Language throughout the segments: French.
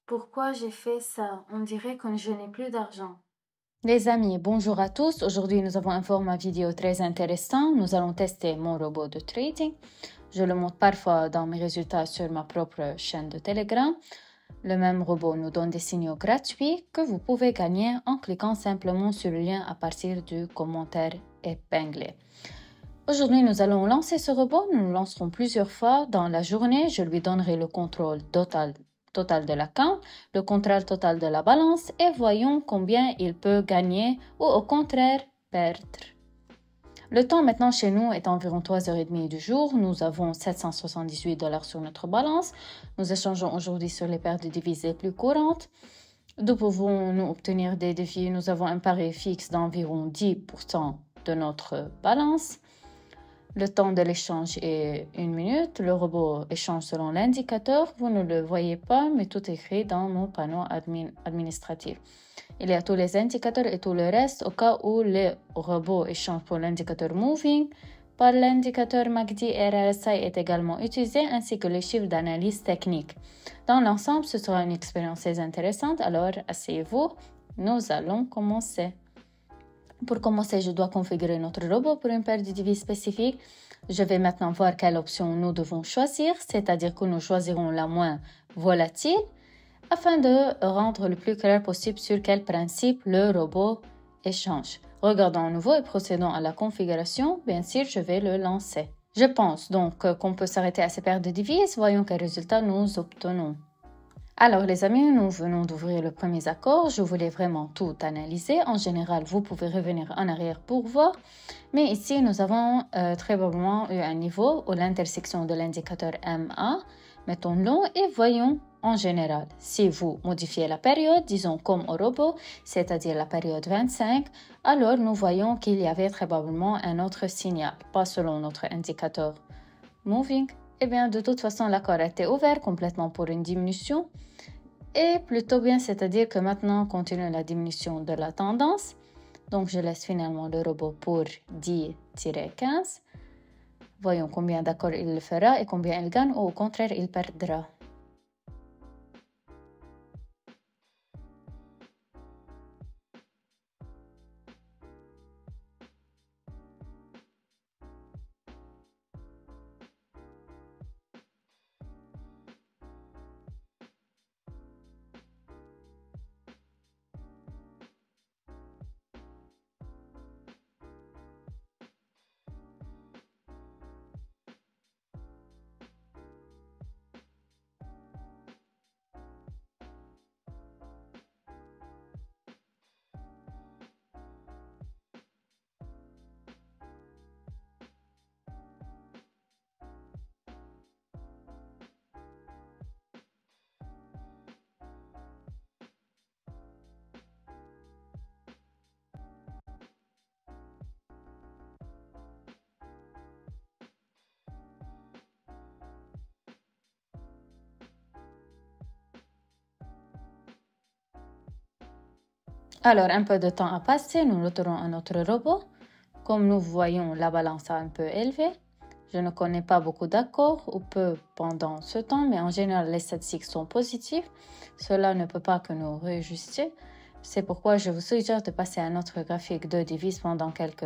Pourquoi j'ai fait ça? On dirait que je n'ai plus d'argent. Les amis, bonjour à tous. Aujourd'hui, nous avons un format vidéo très intéressant. Nous allons tester mon robot de trading. Je le montre parfois dans mes résultats sur ma propre chaîne de Telegram. Le même robot nous donne des signaux gratuits que vous pouvez gagner en cliquant simplement sur le lien à partir du commentaire épinglé. Aujourd'hui, nous allons lancer ce robot. Nous le lancerons plusieurs fois dans la journée. Je lui donnerai le contrôle total de l'account, le contrôle total de la balance et voyons combien il peut gagner ou au contraire perdre. Le temps maintenant chez nous est environ 3h30 du jour. Nous avons 778 $ sur notre balance. Nous échangeons aujourd'hui sur les paires de devises les plus courantes. Nous pouvons nous obtenir des défis. Nous avons un pari fixe d'environ 10% de notre balance. Le temps de l'échange est 1 minute. Le robot échange selon l'indicateur. Vous ne le voyez pas, mais tout est écrit dans mon panneau administratif. Il y a tous les indicateurs et tout le reste au cas où le robot échange pour l'indicateur Moving. Par l'indicateur MACD et RSI est également utilisé, ainsi que les chiffres d'analyse technique. Dans l'ensemble, ce sera une expérience très intéressante, alors asseyez-vous. Nous allons commencer. Pour commencer, je dois configurer notre robot pour une paire de devises spécifique. Je vais maintenant voir quelle option nous devons choisir, c'est-à-dire que nous choisirons la moins volatile afin de rendre le plus clair possible sur quel principe le robot échange. Regardons à nouveau et procédons à la configuration. Bien sûr, je vais le lancer. Je pense donc qu'on peut s'arrêter à ces paires de devises. Voyons quel résultat nous obtenons. Alors les amis, nous venons d'ouvrir le premier accord. Je voulais vraiment tout analyser. En général, vous pouvez revenir en arrière pour voir. Mais ici, nous avons très probablement eu un niveau où l'intersection de l'indicateur MA. Mettons-le et voyons en général. Si vous modifiez la période, disons comme au robot, c'est-à-dire la période 25, alors nous voyons qu'il y avait très probablement un autre signal, pas selon notre indicateur Moving. Eh bien, de toute façon, l'accord était ouvert complètement pour une diminution. Et plutôt bien, c'est-à-dire que maintenant, continue la diminution de la tendance. Donc, je laisse finalement le robot pour 10-15. Voyons combien d'accords il fera et combien il gagne ou au contraire, il perdra. Alors, un peu de temps a passé, nous retournons à notre robot. Comme nous voyons, la balance a un peu élevé. Je ne connais pas beaucoup d'accords ou peu pendant ce temps, mais en général, les statistiques sont positives. Cela ne peut pas que nous réajuster. C'est pourquoi je vous suggère de passer à notre graphique de devises pendant quelques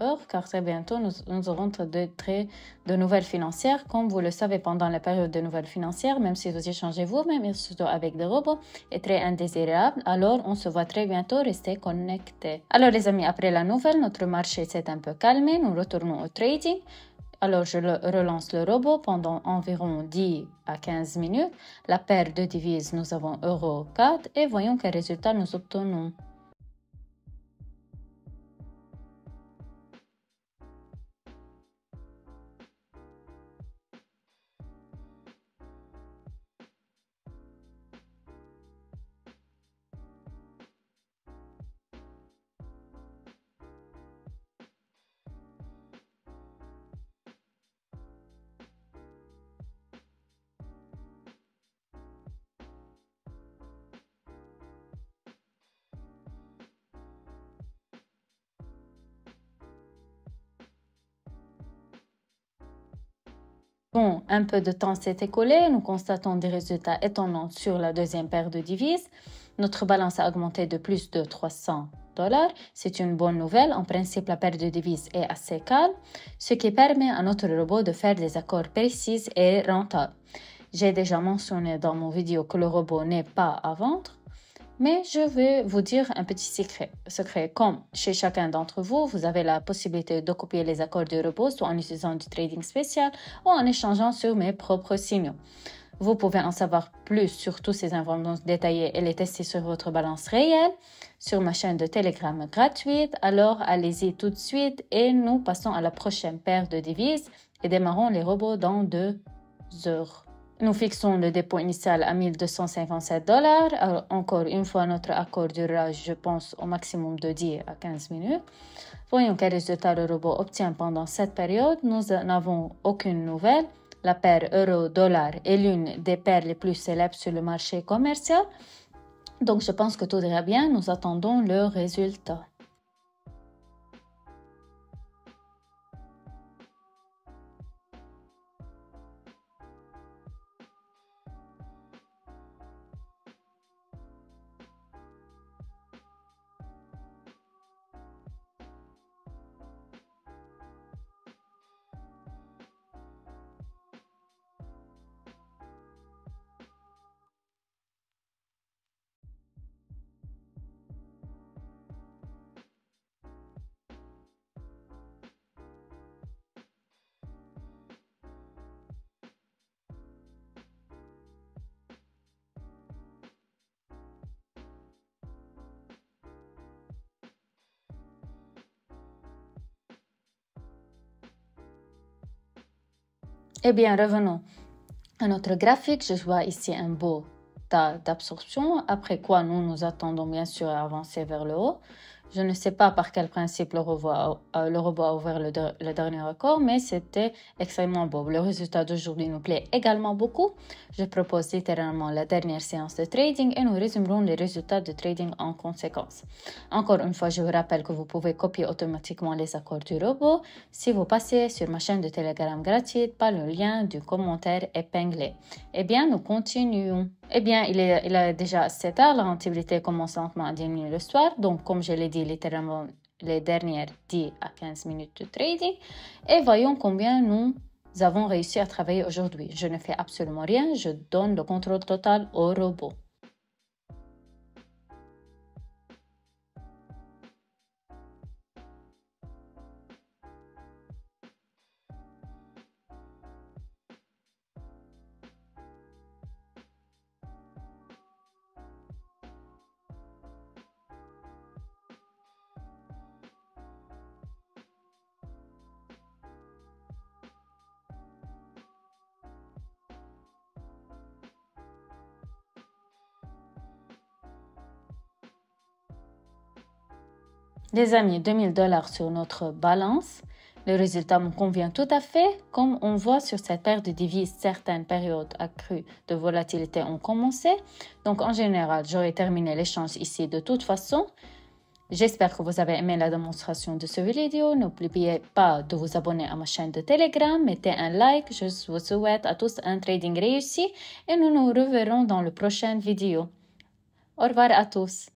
heures, car très bientôt, nous aurons de nouvelles financières. Comme vous le savez, pendant la période de nouvelles financières, même si vous échangez vous-même, et surtout avec des robots, est très indésirable. Alors, on se voit très bientôt. Restez connectés. Alors, les amis, après la nouvelle, notre marché s'est un peu calmé. Nous retournons au trading. Alors, je relance le robot pendant environ 10 à 15 minutes. La paire de devises, nous avons euro 4 et voyons quel résultat nous obtenons. Bon, un peu de temps s'est écoulé, nous constatons des résultats étonnants sur la deuxième paire de devises. Notre balance a augmenté de plus de $300. C'est une bonne nouvelle. En principe, la paire de devises est assez calme, ce qui permet à notre robot de faire des accords précis et rentables. J'ai déjà mentionné dans mon vidéo que le robot n'est pas à vendre, mais je vais vous dire un petit secret. Comme chez chacun d'entre vous, vous avez la possibilité de copier les accords du robot, soit en utilisant du trading spécial ou en échangeant sur mes propres signaux. Vous pouvez en savoir plus sur toutes ces informations détaillées et les tester sur votre balance réelle sur ma chaîne de Telegram gratuite. Alors allez-y tout de suite et nous passons à la prochaine paire de devises et démarrons les robots dans 2 heures. Nous fixons le dépôt initial à $1,257. Alors, encore une fois, notre accord durera, je pense, au maximum de 10 à 15 minutes. Voyons quel résultat le robot obtient pendant cette période. Nous n'avons aucune nouvelle. La paire euro-dollar est l'une des paires les plus célèbres sur le marché commercial. Donc, je pense que tout ira bien. Nous attendons le résultat. Eh bien, revenons à notre graphique. Je vois ici un beau tas d'absorption, après quoi nous attendons bien sûr à avancer vers le haut. Je ne sais pas par quel principe le robot a ouvert le dernier accord, mais c'était extrêmement beau. Le résultat d'aujourd'hui nous plaît également beaucoup. Je propose littéralement la dernière séance de trading et nous résumerons les résultats de trading en conséquence. Encore une fois, je vous rappelle que vous pouvez copier automatiquement les accords du robot si vous passez sur ma chaîne de Telegram gratuite par le lien du commentaire épinglé. Eh bien, nous continuons. Eh bien, il est déjà 7 heures, la rentabilité commence lentement à diminuer le soir. Donc, comme je l'ai dit, littéralement les dernières 10 à 15 minutes de trading. Et voyons combien nous avons réussi à travailler aujourd'hui. Je ne fais absolument rien, je donne le contrôle total au robot. Les amis, $2000 sur notre balance. Le résultat me convient tout à fait. Comme on voit sur cette paire de devises, certaines périodes accrues de volatilité ont commencé. Donc en général, j'aurai terminé l'échange ici de toute façon. J'espère que vous avez aimé la démonstration de cette vidéo. N'oubliez pas de vous abonner à ma chaîne de Telegram. Mettez un like. Je vous souhaite à tous un trading réussi et nous nous reverrons dans la prochaine vidéo. Au revoir à tous.